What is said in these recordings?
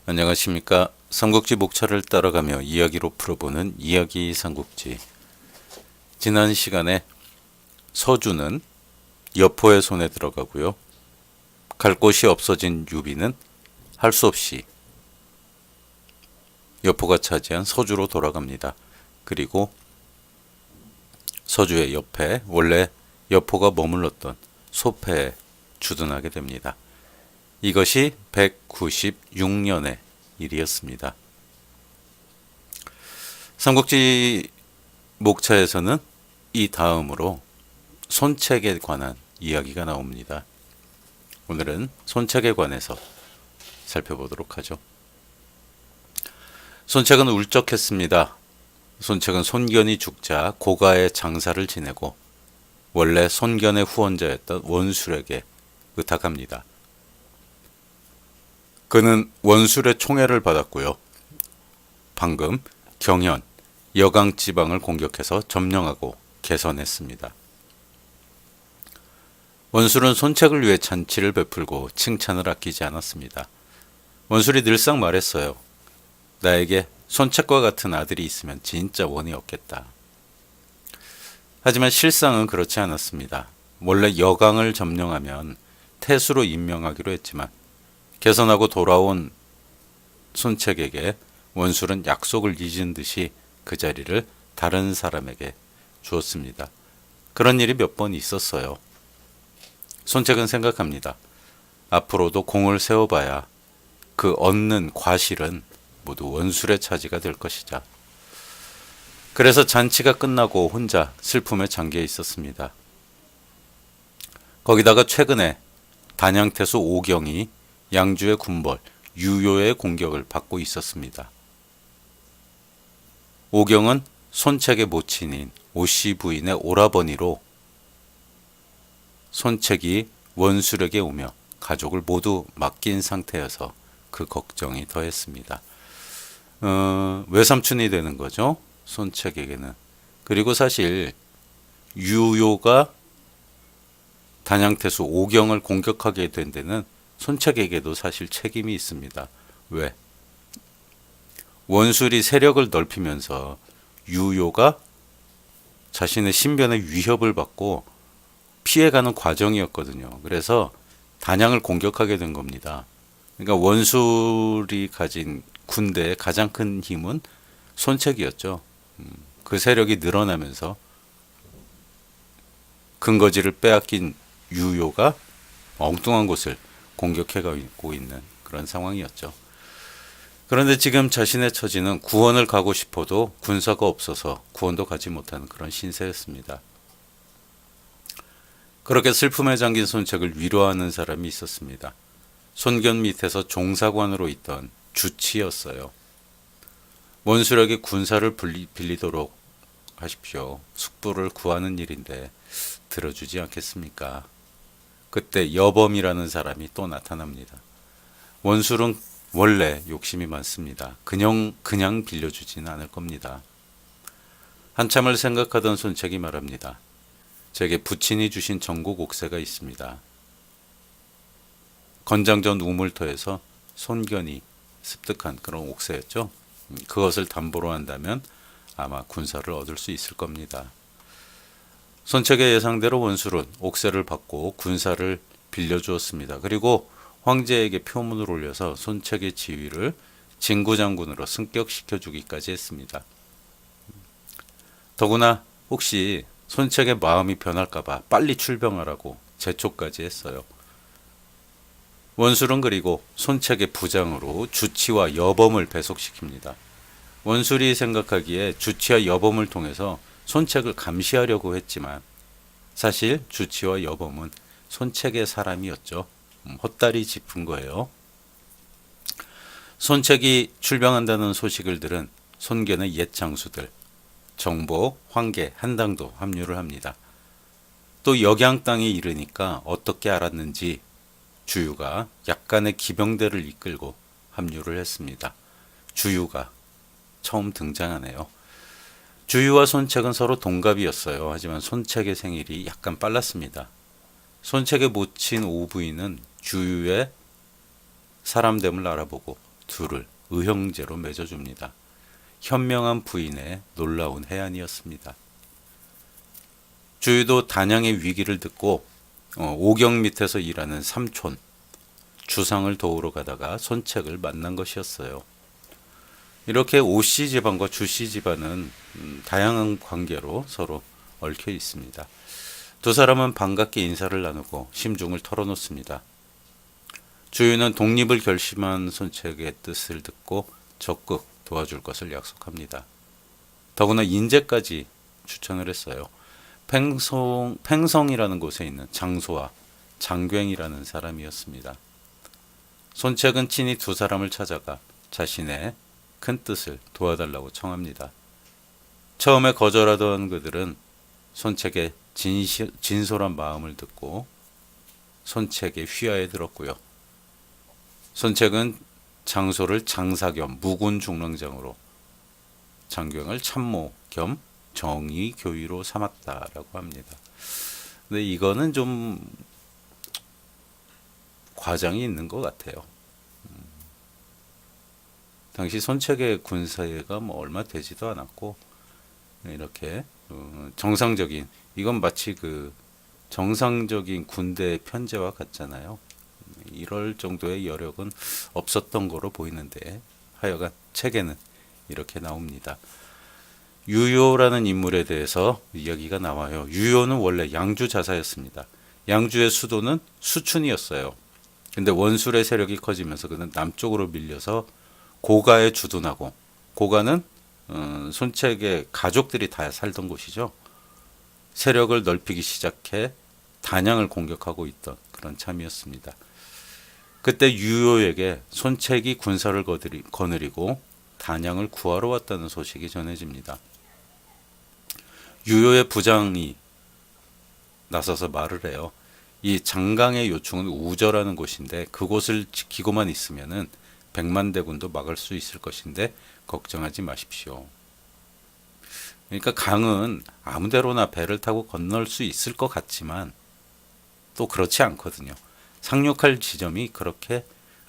안녕하십니까. 삼국지 목차를 따라가며 이야기로 풀어보는 이야기 삼국지. 지난 시간에 서주는 여포의 손에 들어가고요. 갈 곳이 없어진 유비는 할 수 없이 여포가 차지한 서주로 돌아갑니다. 그리고 서주의 옆에 원래 여포가 머물렀던 소패에 주둔하게 됩니다. 이것이 196년의 일이었습니다. 삼국지 목차에서는 이 다음으로 손책에 관한 이야기가 나옵니다. 오늘은 손책에 관해서 살펴보도록 하죠. 손책은 울적했습니다. 손책은 손견이 죽자 고가의 장사를 지내고 원래 손견의 후원자였던 원술에게 의탁합니다. 그는 원술의 총애를 받았고요. 방금 경현, 여강 지방을 공격해서 점령하고 개선했습니다. 원술은 손책을 위해 잔치를 베풀고 칭찬을 아끼지 않았습니다. 원술이 늘상 말했어요. 나에게 손책과 같은 아들이 있으면 진짜 원이 없겠다. 하지만 실상은 그렇지 않았습니다. 원래 여강을 점령하면 태수로 임명하기로 했지만 개선하고 돌아온 손책에게 원술은 약속을 잊은 듯이 그 자리를 다른 사람에게 주었습니다. 그런 일이 몇 번 있었어요. 손책은 생각합니다. 앞으로도 공을 세워봐야 그 얻는 과실은 모두 원술의 차지가 될 것이자. 그래서 잔치가 끝나고 혼자 슬픔에 잠겨 있었습니다. 거기다가 최근에 단양태수 오경이 양주의 군벌 유요의 공격을 받고 있었습니다. 오경은 손책의 모친인 오씨 부인의 오라버니로 손책이 원술에게 오며 가족을 모두 맡긴 상태여서 그 걱정이 더했습니다. 외삼촌이 되는 거죠. 손책에게는. 그리고 사실 유요가 단양태수 오경을 공격하게 된 데는 손책에게도 사실 책임이 있습니다. 왜? 원술이 세력을 넓히면서 유요가 자신의 신변의 위협을 받고 피해가는 과정이었거든요. 그래서 단양을 공격하게 된 겁니다. 그러니까 원술이 가진 군대의 가장 큰 힘은 손책이었죠. 그 세력이 늘어나면서 근거지를 빼앗긴 유요가 엉뚱한 곳을 공격해가고 있는 그런 상황이었죠. 그런데 지금 자신의 처지는 구원을 가고 싶어도 군사가 없어서 구원도 가지 못하는 그런 신세였습니다. 그렇게 슬픔에 잠긴 손책을 위로하는 사람이 있었습니다. 손견 밑에서 종사관으로 있던 주치였어요. 원술에게 군사를 빌리도록 하십시오. 숙부를 구하는 일인데 들어주지 않겠습니까? 그때 여범이라는 사람이 또 나타납니다. 원술은 원래 욕심이 많습니다. 그냥 빌려주지는 않을 겁니다. 한참을 생각하던 손책이 말합니다. 제게 부친이 주신 전국 옥새가 있습니다. 건장전 우물터에서 손견이 습득한 그런 옥새였죠. 그것을 담보로 한다면 아마 군사를 얻을 수 있을 겁니다. 손책의 예상대로 원술은 옥새를 받고 군사를 빌려주었습니다. 그리고 황제에게 표문을 올려서 손책의 지위를 진구장군으로 승격시켜주기까지 했습니다. 더구나 혹시 손책의 마음이 변할까봐 빨리 출병하라고 재촉까지 했어요. 원술은 그리고 손책의 부장으로 주치와 여범을 배속시킵니다. 원술이 생각하기에 주치와 여범을 통해서 손책을 감시하려고 했지만 사실 주치와 여범은 손책의 사람이었죠. 헛다리 짚은 거예요. 손책이 출병한다는 소식을 들은 손견의 옛 장수들 정보, 황계, 한당도 합류를 합니다. 또 역양 땅에 이르니까 어떻게 알았는지 주유가 약간의 기병대를 이끌고 합류를 했습니다. 주유가 처음 등장하네요. 주유와 손책은 서로 동갑이었어요. 하지만 손책의 생일이 약간 빨랐습니다. 손책의 모친 오부인은 주유의 사람됨을 알아보고 둘을 의형제로 맺어줍니다. 현명한 부인의 놀라운 해안이었습니다. 주유도 단양의 위기를 듣고 오경 밑에서 일하는 삼촌 주상을 도우러 가다가 손책을 만난 것이었어요. 이렇게 오씨 집안과 주씨 집안은 다양한 관계로 서로 얽혀 있습니다. 두 사람은 반갑게 인사를 나누고 심중을 털어놓습니다. 주유는 독립을 결심한 손책의 뜻을 듣고 적극 도와줄 것을 약속합니다. 더구나 인재까지 추천을 했어요. 팽성이라는 곳에 있는 장소와 장괭이라는 사람이었습니다. 손책은 친히 두 사람을 찾아가 자신의 큰 뜻을 도와달라고 청합니다. 처음에 거절하던 그들은 손책의 진솔한 마음을 듣고 손책의 휘하에 들었고요. 손책은 장소를 장사 겸 묵은 중랑장으로 장경을 참모 겸 정의 교의로 삼았다라고 합니다. 근데 이거는 좀 과장이 있는 것 같아요. 당시 손책의 군사회가 뭐 얼마 되지도 않았고 이렇게 정상적인 이건 마치 그 정상적인 군대 편제와 같잖아요. 이럴 정도의 여력은 없었던 거로 보이는데 하여간 책에는 이렇게 나옵니다. 유효라는 인물에 대해서 이야기가 나와요. 유효는 원래 양주 자사였습니다. 양주의 수도는 수춘이었어요. 근데 원술의 세력이 커지면서 그는 남쪽으로 밀려서 고가에 주둔하고 고가는 손책의 가족들이 다 살던 곳이죠. 세력을 넓히기 시작해 단양을 공격하고 있던 그런 참이었습니다. 그때 유효에게 손책이 군사를 거느리고 단양을 구하러 왔다는 소식이 전해집니다. 유효의 부장이 나서서 말을 해요. 이 장강의 요충은 우저라는 곳인데 그곳을 지키고만 있으면은 백만대군도 막을 수 있을 것인데 걱정하지 마십시오. 그러니까 강은 아무데로나 배를 타고 건널 수 있을 것 같지만 또 그렇지 않거든요. 상륙할 지점이 그렇게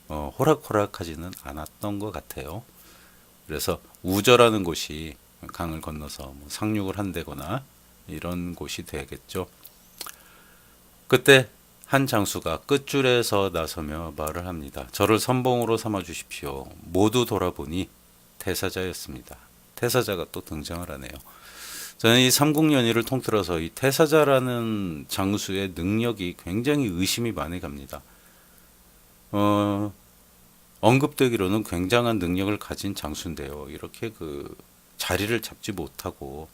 호락호락하지는 않았던 것 같아요. 그래서 우저라는 곳이 강을 건너서 뭐 상륙을 한다거나 이런 곳이 되겠죠. 그때 한 장수가 끝줄에서 나서며 말을 합니다. 저를 선봉으로 삼아 주십시오. 모두 돌아보니 태사자였습니다. 태사자가 또 등장을 하네요. 저는 이 삼국연의를 통틀어서 이 태사자라는 장수의 능력이 굉장히 의심이 많이 갑니다. 언급되기로는 굉장한 능력을 가진 장수인데요. 이렇게 그 자리를 잡지 못하고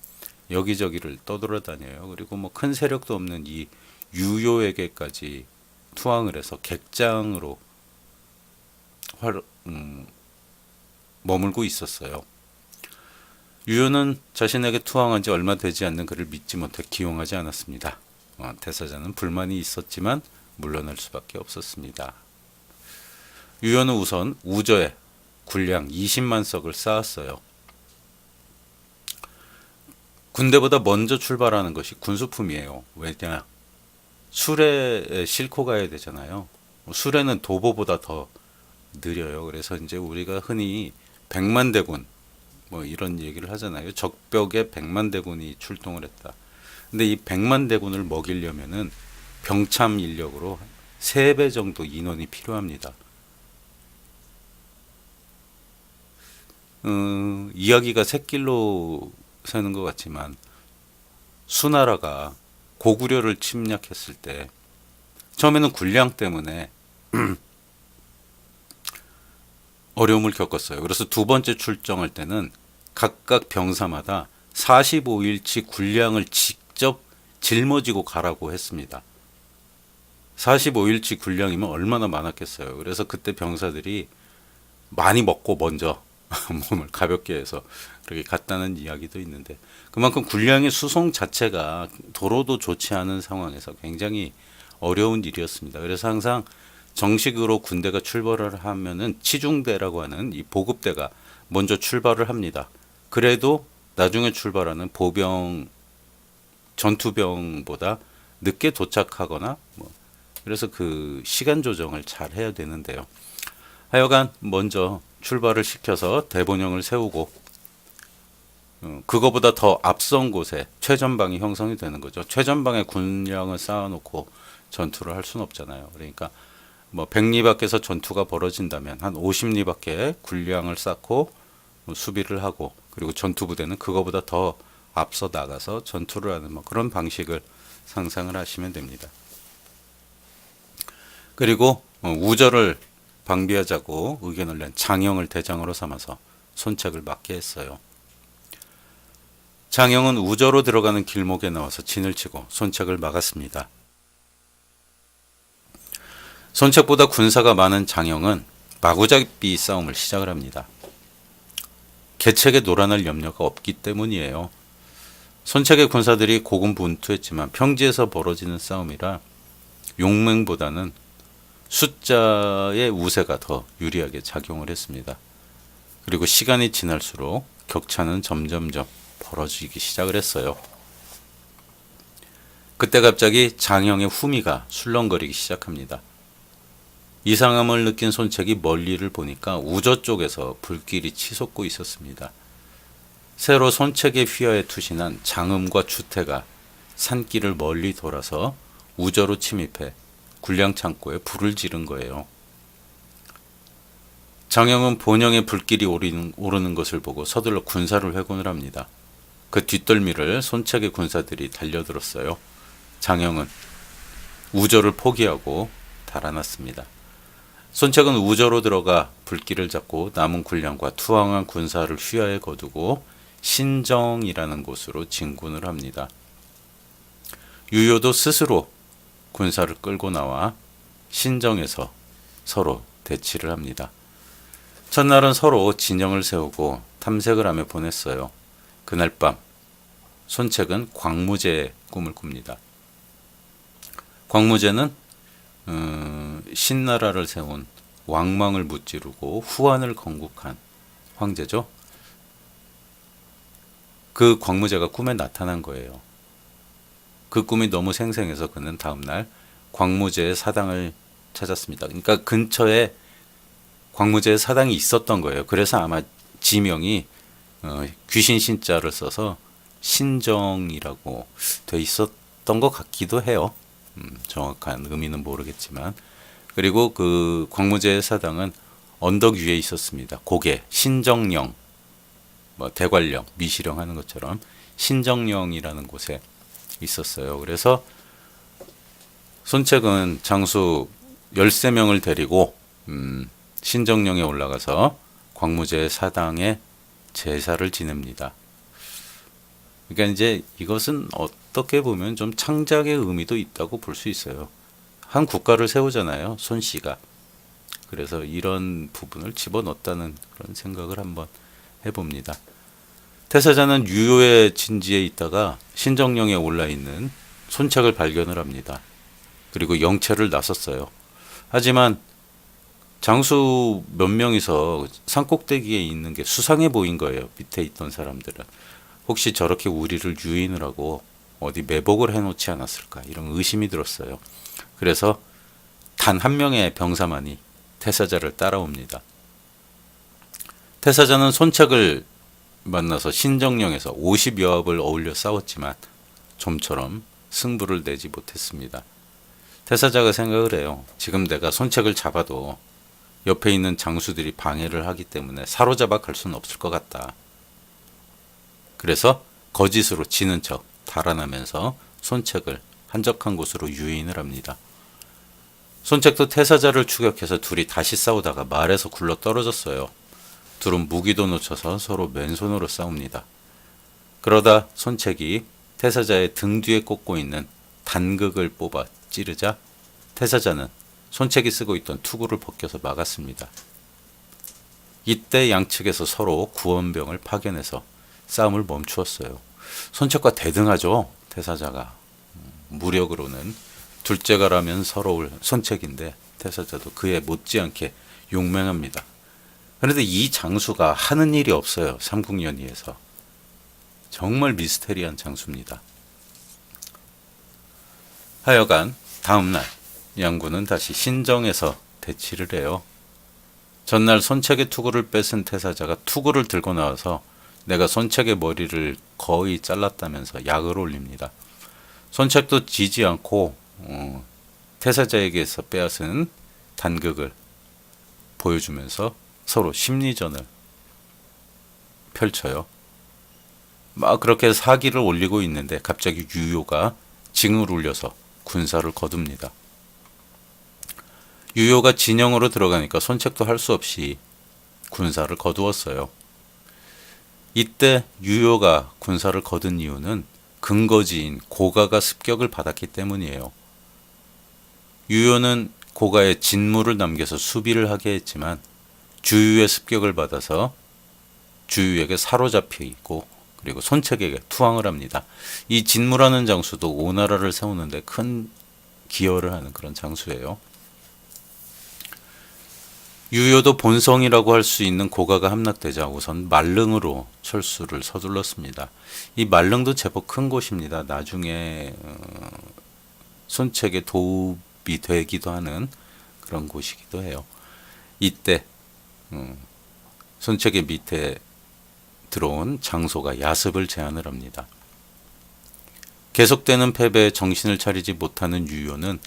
여기저기를 떠돌아다녀요. 그리고 뭐 큰 세력도 없는 이 유효에게까지 투항을 해서 객장으로 머물고 있었어요. 유효는 자신에게 투항한 지 얼마 되지 않는 그를 믿지 못해 기용하지 않았습니다. 태사자는 불만이 있었지만 물러날 수밖에 없었습니다. 유효는 우선 우저에 군량 20만 석을 쌓았어요. 군대보다 먼저 출발하는 것이 군수품이에요. 왜냐? 수레에 싣고 가야 되잖아요. 수레는 도보보다 더 느려요. 그래서 이제 우리가 흔히 백만대군 뭐 이런 얘기를 하잖아요. 적벽에 백만대군이 출동을 했다. 근데 이 백만대군을 먹이려면은 병참 인력으로 3배 정도 인원이 필요합니다. 이야기가 샛길로 새는 것 같지만 수나라가 고구려를 침략했을 때 처음에는 군량 때문에 어려움을 겪었어요. 그래서 두 번째 출정할 때는 각각 병사마다 45일치 군량을 직접 짊어지고 가라고 했습니다. 45일치 군량이면 얼마나 많았겠어요. 그래서 그때 병사들이 많이 먹고 먼저 몸을 가볍게 해서 그렇게 갔다는 이야기도 있는데 그만큼 군량의 수송 자체가 도로도 좋지 않은 상황에서 굉장히 어려운 일이었습니다. 그래서 항상 정식으로 군대가 출발을 하면은 치중대라고 하는 이 보급대가 먼저 출발을 합니다. 그래도 나중에 출발하는 보병 전투병보다 늦게 도착하거나 뭐 그래서 그 시간 조정을 잘 해야 되는데요. 하여간 먼저 출발을 시켜서 대본영을 세우고 그거보다 더 앞선 곳에 최전방이 형성이 되는 거죠. 최전방에 군량을 쌓아놓고 전투를 할 수는 없잖아요. 그러니까 뭐 100리 밖에서 전투가 벌어진다면 한 50리 밖에 군량을 쌓고 수비를 하고, 그리고 전투 부대는 그거보다 더 앞서 나가서 전투를 하는 뭐 그런 방식을 상상을 하시면 됩니다. 그리고 우절을 방비하자고 의견을 낸 장영을 대장으로 삼아서 손책을 막게 했어요. 장영은 우저로 들어가는 길목에 나와서 진을 치고 손책을 막았습니다. 손책보다 군사가 많은 장영은 마구잡이 싸움을 시작을 합니다. 계책에 놀아날 염려가 없기 때문이에요. 손책의 군사들이 고군분투했지만 평지에서 벌어지는 싸움이라 용맹보다는 숫자의 우세가 더 유리하게 작용을 했습니다. 그리고 시간이 지날수록 격차는 점점점 벌어지기 시작을 했어요. 그때 갑자기 장영의 후미가 술렁거리기 시작합니다. 이상함을 느낀 손책이 멀리를 보니까 우저 쪽에서 불길이 치솟고 있었습니다. 새로 손책의 휘하에 투신한 장음과 주태가 산길을 멀리 돌아서 우저로 침입해 군량창고에 불을 지른 거예요. 장영은 본영의 불길이 오르는 것을 보고 서둘러 군사를 회군을 합니다. 그 뒷덜미를 손책의 군사들이 달려들었어요. 장영은 우저를 포기하고 달아났습니다. 손책은 우저로 들어가 불길을 잡고 남은 군량과 투항한 군사를 휘하에 거두고 신정이라는 곳으로 진군을 합니다. 유효도 스스로 군사를 끌고 나와 신정에서 서로 대치를 합니다. 첫날은 서로 진영을 세우고 탐색을 하며 보냈어요. 그날 밤 손책은 광무제의 꿈을 꿉니다. 광무제는 신나라를 세운 왕망을 무찌르고 후한을 건국한 황제죠. 그 광무제가 꿈에 나타난 거예요. 그 꿈이 너무 생생해서 그는 다음날 광무제의 사당을 찾았습니다. 그러니까 근처에 광무제의 사당이 있었던 거예요. 그래서 아마 지명이 귀신 신자를 써서 신정이라고 돼 있었던 것 같기도 해요. 정확한 의미는 모르겠지만. 그리고 그 광무제의 사당은 언덕 위에 있었습니다. 고개 신정령, 뭐 대관령, 미시령 하는 것처럼 신정령이라는 곳에 있었어요. 그래서 손책은 장수 13명을 데리고 신정령에 올라가서 광무제의 사당에 제사를 지냅니다. 그러니까 이제 이것은 어떻게 보면 좀 창작의 의미도 있다고 볼 수 있어요. 한 국가를 세우잖아요, 손씨가. 그래서 이런 부분을 집어넣었다는 그런 생각을 한번 해봅니다. 태사자는 유효의 진지에 있다가 신정령에 올라 있는 손책을 발견을 합니다. 그리고 영체를 나섰어요. 하지만 장수 몇 명이서 산꼭대기에 있는 게 수상해 보인 거예요. 밑에 있던 사람들은. 혹시 저렇게 우리를 유인을 하고 어디 매복을 해놓지 않았을까, 이런 의심이 들었어요. 그래서 단 한 명의 병사만이 태사자를 따라옵니다. 태사자는 손책을 만나서 신정령에서 50여합을 어울려 싸웠지만 좀처럼 승부를 내지 못했습니다. 태사자가 생각을 해요. 지금 내가 손책을 잡아도 옆에 있는 장수들이 방해를 하기 때문에 사로잡아 갈 수는 없을 것 같다. 그래서 거짓으로 지는 척 달아나면서 손책을 한적한 곳으로 유인을 합니다. 손책도 태사자를 추격해서 둘이 다시 싸우다가 말에서 굴러 떨어졌어요. 둘은 무기도 놓쳐서 서로 맨손으로 싸웁니다. 그러다 손책이 태사자의 등 뒤에 꽂고 있는 단극을 뽑아 찌르자 태사자는 손책이 쓰고 있던 투구를 벗겨서 막았습니다. 이때 양측에서 서로 구원병을 파견해서 싸움을 멈추었어요. 손책과 대등하죠, 태사자가. 무력으로는 둘째가라면 서러울 손책인데 태사자도 그에 못지않게 용맹합니다. 그런데 이 장수가 하는 일이 없어요. 삼국연의에서. 정말 미스테리한 장수입니다. 하여간 다음날 양군은 다시 신정에서 대치를 해요. 전날 손책의 투구를 뺏은 태사자가 투구를 들고 나와서 내가 손책의 머리를 거의 잘랐다면서 약을 올립니다. 손책도 지지 않고 태사자에게서 빼앗은 단극을 보여주면서 서로 심리전을 펼쳐요. 막 그렇게 사기를 올리고 있는데 갑자기 유효가 징을 울려서 군사를 거둡니다. 유효가 진영으로 들어가니까 손책도 할 수 없이 군사를 거두었어요. 이때 유효가 군사를 거둔 이유는 근거지인 고가가 습격을 받았기 때문이에요. 유효는 고가에 진무를 남겨서 수비를 하게 했지만 주유의 습격을 받아서 주유에게 사로잡히고 그리고 손책에게 투항을 합니다. 이 진무라는 장수도 오나라를 세우는데 큰 기여를 하는 그런 장수예요. 유효도 본성이라고 할 수 있는 고가가 함락되자 우선 말릉으로 철수를 서둘렀습니다. 이 말릉도 제법 큰 곳입니다. 나중에 손책에 도움이 되기도 하는 그런 곳이기도 해요. 이때 손책의 밑에 들어온 장소가 야습을 제안을 합니다. 계속되는 패배에 정신을 차리지 못하는 유효는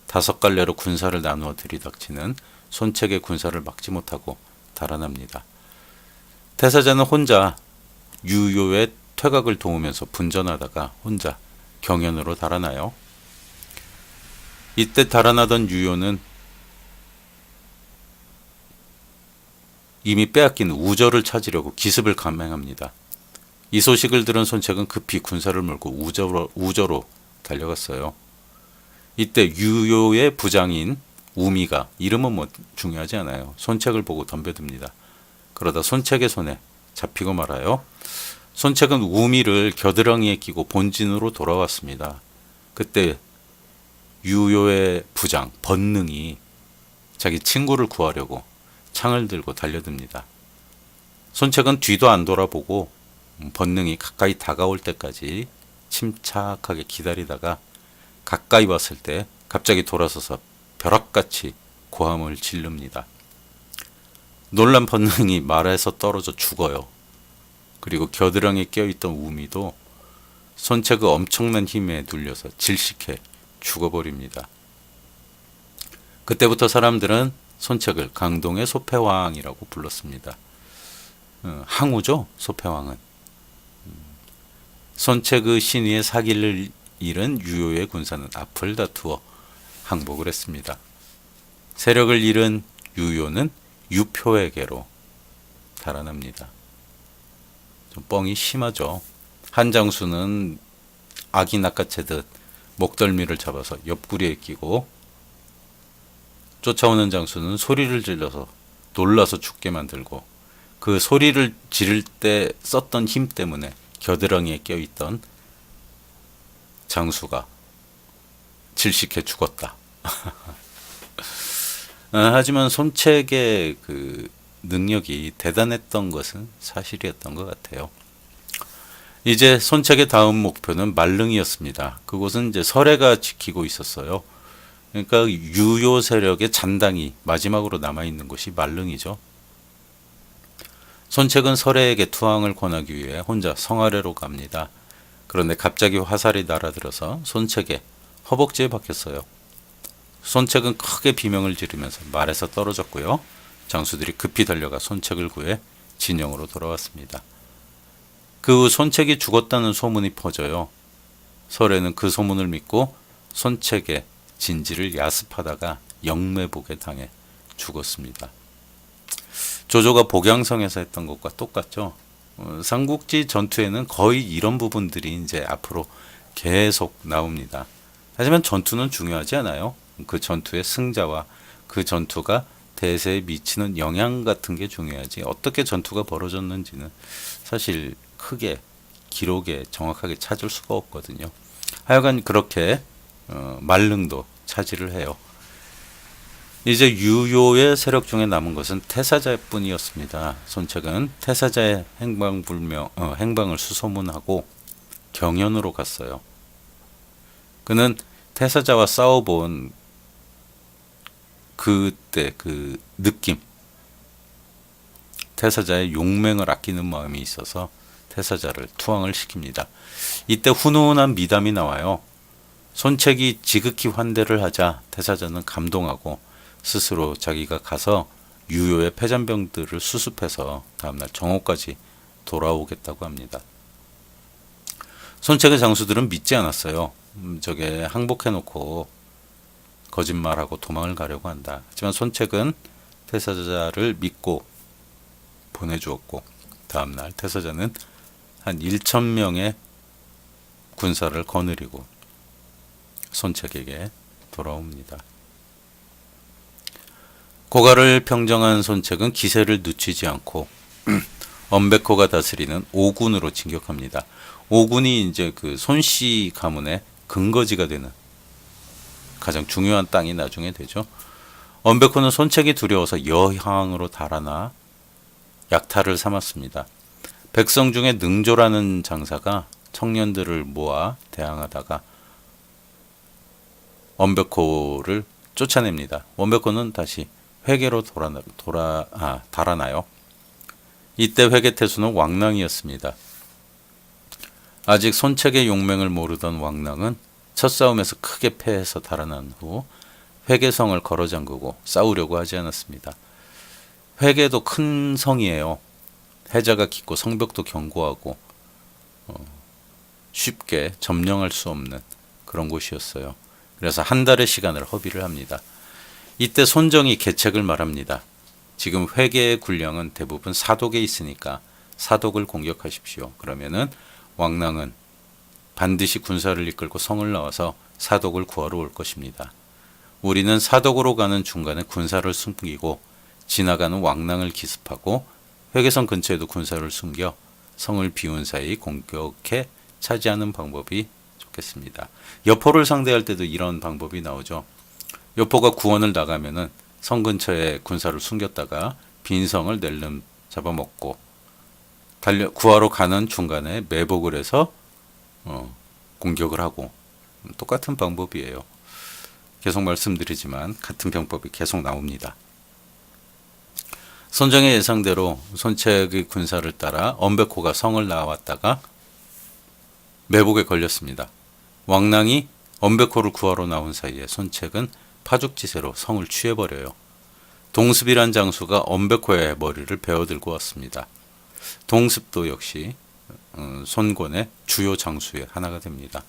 5갈래로 군사를 나누어 들이닥치는 손책의 군사를 막지 못하고 달아납니다. 태사자는 혼자 유효의 퇴각을 도우면서 분전하다가 혼자 경연으로 달아나요. 이때 달아나던 유효는 이미 빼앗긴 우저를 찾으려고 기습을 감행합니다. 이 소식을 들은 손책은 급히 군사를 몰고 우저로 달려갔어요. 이때 유효의 부장인 우미가, 이름은 뭐 중요하지 않아요, 손책을 보고 덤벼듭니다. 그러다 손책의 손에 잡히고 말아요. 손책은 우미를 겨드랑이에 끼고 본진으로 돌아왔습니다. 그때 유효의 부장 번능이 자기 친구를 구하려고 창을 들고 달려듭니다. 손책은 뒤도 안 돌아보고 번능이 가까이 다가올 때까지 침착하게 기다리다가 가까이 왔을 때 갑자기 돌아서서 벼락같이 고함을 지릅니다. 놀란 번능이 말에서 떨어져 죽어요. 그리고 겨드랑이에 껴있던 우미도 손책의 엄청난 힘에 눌려서 질식해 죽어버립니다. 그때부터 사람들은 손책을 강동의 소패왕이라고 불렀습니다. 항우죠, 소패왕은. 손책의 신의의 사기를 잃은 유효의 군사는 앞을 다투어 항복을 했습니다. 세력을 잃은 유효는 유표에게로 달아납니다. 좀 뻥이 심하죠. 한 장수는 아기 낚아채듯 목덜미를 잡아서 옆구리에 끼고, 쫓아오는 장수는 소리를 질러서 놀라서 죽게 만들고, 그 소리를 지를 때 썼던 힘 때문에 겨드랑이에 껴있던 장수가 질식해 죽었다. 하지만 손책의 그 능력이 대단했던 것은 사실이었던 것 같아요. 이제 손책의 다음 목표는 말릉이었습니다. 그곳은 이제 설해가 지키고 있었어요. 그러니까 유효 세력의 잔당이 마지막으로 남아있는 곳이 말릉이죠. 손책은 설해에게 투항을 권하기 위해 혼자 성아래로 갑니다. 그런데 갑자기 화살이 날아들어서 손책의 허벅지에 박혔어요. 손책은 크게 비명을 지르면서 말에서 떨어졌고요. 장수들이 급히 달려가 손책을 구해 진영으로 돌아왔습니다. 그 후 손책이 죽었다는 소문이 퍼져요. 설해는 그 소문을 믿고 손책의 진지를 야습하다가 영매복에 당해 죽었습니다. 조조가 복양성에서 했던 것과 똑같죠. 삼국지 전투에는 거의 이런 부분들이 이제 앞으로 계속 나옵니다. 하지만 전투는 중요하지 않아요. 그 전투의 승자와 그 전투가 대세에 미치는 영향 같은 게 중요하지, 어떻게 전투가 벌어졌는지는 사실 크게 기록에 정확하게 찾을 수가 없거든요. 하여간 그렇게 말릉도 차지를 해요. 이제 유효의 세력 중에 남은 것은 태사자뿐이었습니다. 손책은 태사자의 행방을 수소문하고 경연으로 갔어요. 그는 태사자와 싸워본 그때 그 느낌, 태사자의 용맹을 아끼는 마음이 있어서 태사자를 투항을 시킵니다. 이때 훈훈한 미담이 나와요. 손책이 지극히 환대를 하자 태사자는 감동하고 스스로 자기가 가서 유효의 폐잔병들을 수습해서 다음날 정오까지 돌아오겠다고 합니다. 손책의 장수들은 믿지 않았어요. 저게 항복해놓고 거짓말하고 도망을 가려고 한다. 하지만 손책은 태사자를 믿고 보내주었고 다음날 태사자는 한 1,000명의 군사를 거느리고 손책에게 돌아옵니다. 고가를 평정한 손책은 기세를 늦추지 않고 엄베코가 다스리는 오군으로 진격합니다. 오군이 이제 그 손씨 가문의 근거지가 되는 가장 중요한 땅이 나중에 되죠. 엄베코는 손책이 두려워서 여향으로 달아나 약탈을 삼았습니다. 백성 중에 능조라는 장사가 청년들을 모아 대항하다가 엄베코를 쫓아냅니다. 엄베코는 다시 회계로 달아나요. 이때 회계태수는 왕랑이었습니다. 아직 손책의 용맹을 모르던 왕랑은 첫 싸움에서 크게 패해서 달아난 후 회계성을 걸어 잠그고 싸우려고 하지 않았습니다. 회계도 큰 성이에요. 해자가 깊고 성벽도 견고하고 쉽게 점령할 수 없는 그런 곳이었어요. 그래서 한 달의 시간을 허비를 합니다. 이때 손정이 계책을 말합니다. 지금 회계의 군량은 대부분 사독에 있으니까 사독을 공격하십시오. 그러면은 왕랑은 반드시 군사를 이끌고 성을 나와서 사독을 구하러 올 것입니다. 우리는 사독으로 가는 중간에 군사를 숨기고 지나가는 왕랑을 기습하고 회계성 근처에도 군사를 숨겨 성을 비운 사이 공격해 차지하는 방법이 좋겠습니다. 여포를 상대할 때도 이런 방법이 나오죠. 여포가 구원을 나가면은 성 근처에 군사를 숨겼다가 빈 성을 낼름 잡아먹고 구하러 가는 중간에 매복을 해서 공격을 하고 똑같은 방법이에요. 계속 말씀드리지만 같은 병법이 계속 나옵니다. 손정의 예상대로 손책의 군사를 따라 엄베코가 성을 나왔다가 매복에 걸렸습니다. 왕랑이 엄베코를 구하러 나온 사이에 손책은 파죽지세로 성을 취해버려요. 동습이란 장수가 엄베코의 머리를 베어들고 왔습니다. 동습도 역시 손권의 주요 장수의 하나가 됩니다.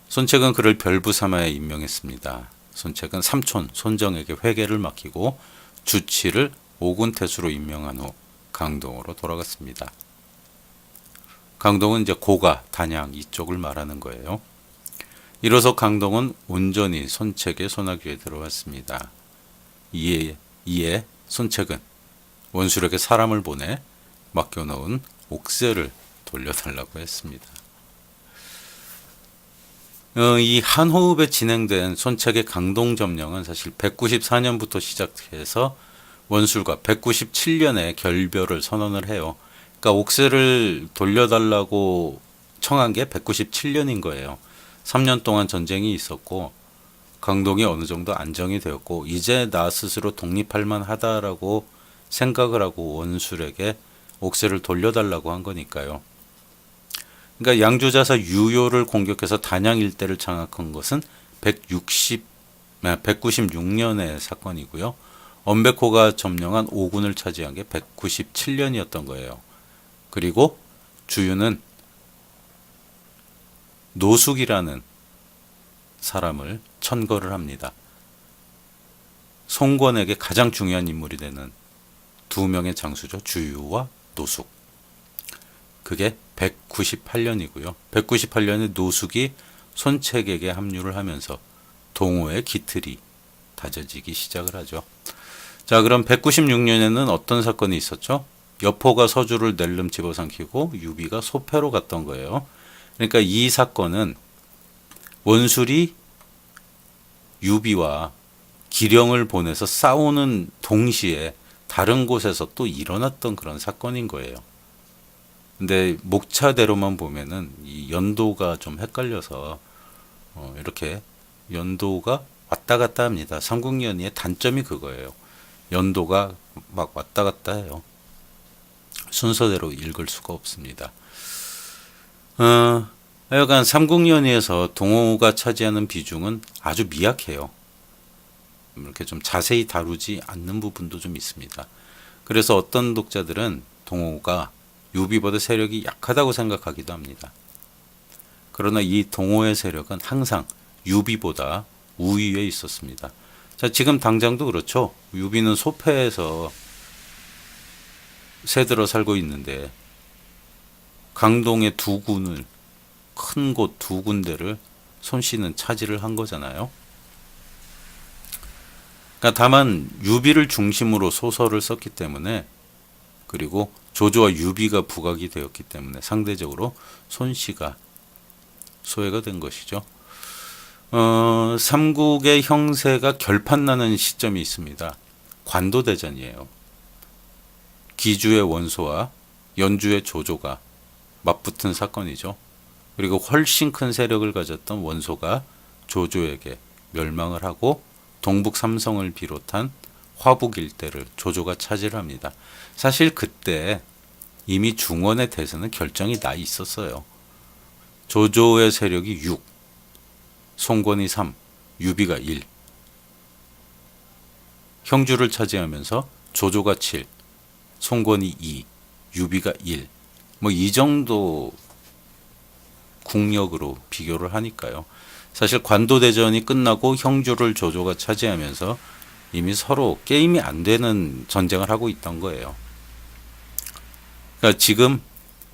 손책은 그를 별부사마에 임명했습니다. 손책은 삼촌 손정에게 회계를 맡기고 주치를 오군태수로 임명한 후 강동으로 돌아갔습니다. 강동은 이제 고가, 단양 이쪽을 말하는 거예요. 이로써 강동은 온전히 손책의 손아귀에 들어왔습니다. 이에 손책은 원술에게 사람을 보내 맡겨놓은 옥새를 돌려달라고 했습니다. 이 한 호흡에 진행된 손책의 강동 점령은 사실 194년부터 시작해서 원술과 197년에 결별을 선언을 해요. 그러니까 옥새를 돌려달라고 청한 게 197년인 거예요. 3년 동안 전쟁이 있었고 강동이 어느 정도 안정이 되었고 이제 나 스스로 독립할 만하다라고 생각을 하고 원술에게 옥새를 돌려달라고 한 거니까요. 그러니까 양조자사 유효를 공격해서 단양 일대를 장악한 것은 196년의 사건이고요. 엄베코가 점령한 오군을 차지한 게 197년이었던 거예요. 그리고 주유는 노숙이라는 사람을 천거를 합니다. 송권에게 가장 중요한 인물이 되는 두 명의 장수죠. 주유와 노숙. 그게 198년이고요. 198년에 노숙이 손책에게 합류를 하면서 동호의 기틀이 다져지기 시작을 하죠. 자, 그럼 196년에는 어떤 사건이 있었죠? 여포가 서주를 낼름 집어삼키고 유비가 소패로 갔던 거예요. 그러니까 이 사건은 원술이 유비와 기령을 보내서 싸우는 동시에 다른 곳에서 또 일어났던 그런 사건인 거예요. 근데 목차대로만 보면은 이 연도가 좀 헷갈려서 이렇게 연도가 왔다 갔다 합니다. 삼국연의의 단점이 그거예요. 연도가 막 왔다 갔다 해요. 순서대로 읽을 수가 없습니다. 하여간 삼국연의에서 동호가 차지하는 비중은 아주 미약해요. 이렇게 좀 자세히 다루지 않는 부분도 좀 있습니다. 그래서 어떤 독자들은 동호가 유비보다 세력이 약하다고 생각하기도 합니다. 그러나 이 동호의 세력은 항상 유비보다 우위에 있었습니다. 자, 지금 당장도 그렇죠. 유비는 소패에서 새들어 살고 있는데 강동의 두 군을 큰 곳 두 군데를 손씨는 차지를 한 거잖아요. 그러니까 다만 유비를 중심으로 소설을 썼기 때문에 그리고 조조와 유비가 부각이 되었기 때문에 상대적으로 손씨가 소외가 된 것이죠. 삼국의 형세가 결판나는 시점이 있습니다. 관도대전이에요. 기주의 원소와 연주의 조조가 맞붙은 사건이죠. 그리고 훨씬 큰 세력을 가졌던 원소가 조조에게 멸망을 하고 동북 삼성을 비롯한 화북 일대를 조조가 차지를 합니다. 사실 그때 이미 중원의 대선은 결정이 나 있었어요. 조조의 세력이 6, 송권이 3, 유비가 1. 형주를 차지하면서 조조가 7, 송권이 2, 유비가 1. 뭐 이 정도 국력으로 비교를 하니까요. 사실 관도대전이 끝나고 형주를 조조가 차지하면서 이미 서로 게임이 안 되는 전쟁을 하고 있던 거예요. 그러니까 지금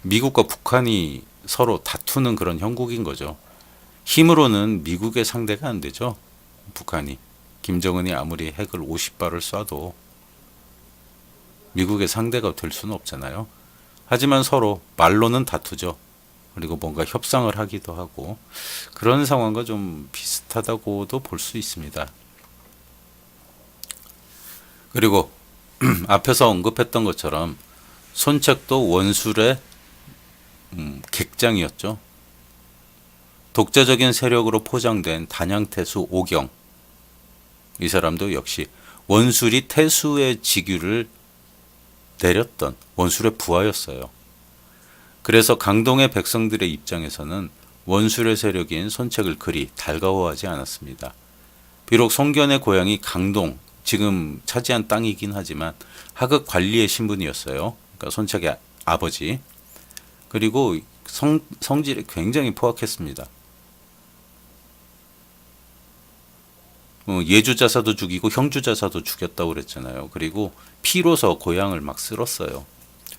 미국과 북한이 서로 다투는 그런 형국인 거죠. 힘으로는 미국의 상대가 안 되죠. 북한이. 김정은이 아무리 핵을 50발을 쏴도 미국의 상대가 될 수는 없잖아요. 하지만 서로 말로는 다투죠. 그리고 뭔가 협상을 하기도 하고 그런 상황과 좀 비슷하다고도 볼 수 있습니다. 그리고 앞에서 언급했던 것처럼 손책도 원술의 객장이었죠. 독자적인 세력으로 포장된 단양태수 오경, 이 사람도 역시 원술이 태수의 직위를 내렸던 원술의 부하였어요. 그래서 강동의 백성들의 입장에서는 원술의 세력인 손책을 그리 달가워하지 않았습니다. 비록 송견의 고향이 강동, 지금 차지한 땅이긴 하지만 하급 관리의 신분이었어요. 그러니까 손책의 아버지. 그리고 성질이 굉장히 포악했습니다. 예주자사도 죽이고 형주자사도 죽였다고 그랬잖아요. 그리고 피로서 고향을 막 쓸었어요.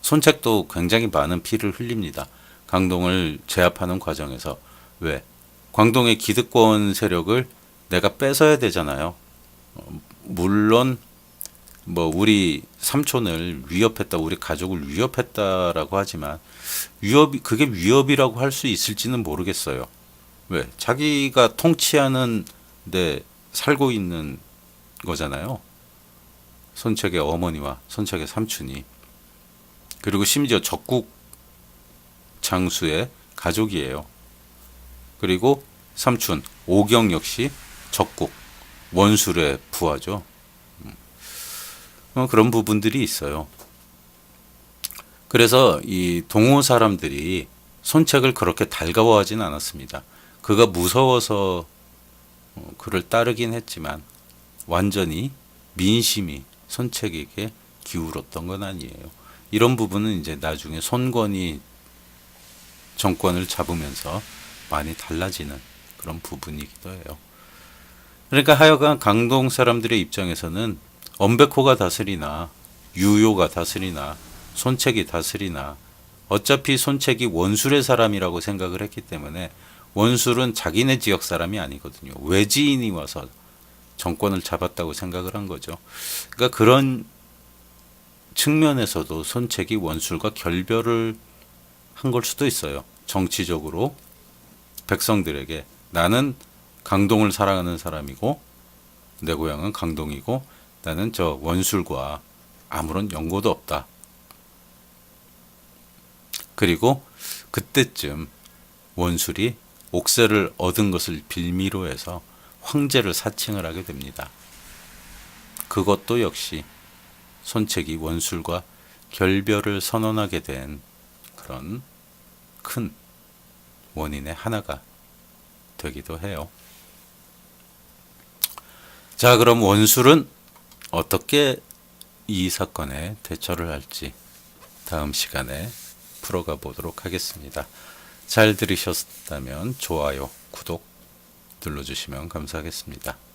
손책도 굉장히 많은 피를 흘립니다. 강동을 제압하는 과정에서. 왜? 광동의 기득권 세력을 내가 뺏어야 되잖아요. 물론 뭐 우리 삼촌을 위협했다, 우리 가족을 위협했다라고 하지만 그게 위협이라고 할 수 있을지는 모르겠어요. 왜? 자기가 통치하는 데 살고 있는 거잖아요. 손책의 어머니와 손책의 삼촌이. 그리고 심지어 적국 장수의 가족이에요. 그리고 삼촌 오경 역시 적국 원술의 부하죠. 그런 부분들이 있어요. 그래서 이 동호 사람들이 손책을 그렇게 달가워하진 않았습니다. 그가 무서워서 그를 따르긴 했지만 완전히 민심이 손책에게 기울었던 건 아니에요. 이런 부분은 이제 나중에 손권이 정권을 잡으면서 많이 달라지는 그런 부분이기도 해요. 그러니까 하여간 강동 사람들의 입장에서는 엄백호가 다스리나 유효가 다스리나 손책이 다스리나 어차피 손책이 원술의 사람이라고 생각을 했기 때문에 원술은 자기네 지역 사람이 아니거든요. 외지인이 와서 정권을 잡았다고 생각을 한 거죠. 그러니까 그런 측면에서도 손책이 원술과 결별을 한 걸 수도 있어요. 정치적으로 백성들에게 나는 강동을 사랑하는 사람이고 내 고향은 강동이고 나는 저 원술과 아무런 연고도 없다. 그리고 그때쯤 원술이 옥새를 얻은 것을 빌미로 해서 황제를 사칭을 하게 됩니다. 그것도 역시 손책이 원술과 결별을 선언하게 된 그런 큰 원인의 하나가 되기도 해요. 자, 그럼 원술은 어떻게 이 사건에 대처를 할지 다음 시간에 풀어가 보도록 하겠습니다. 잘 들으셨다면 좋아요, 구독 눌러주시면 감사하겠습니다.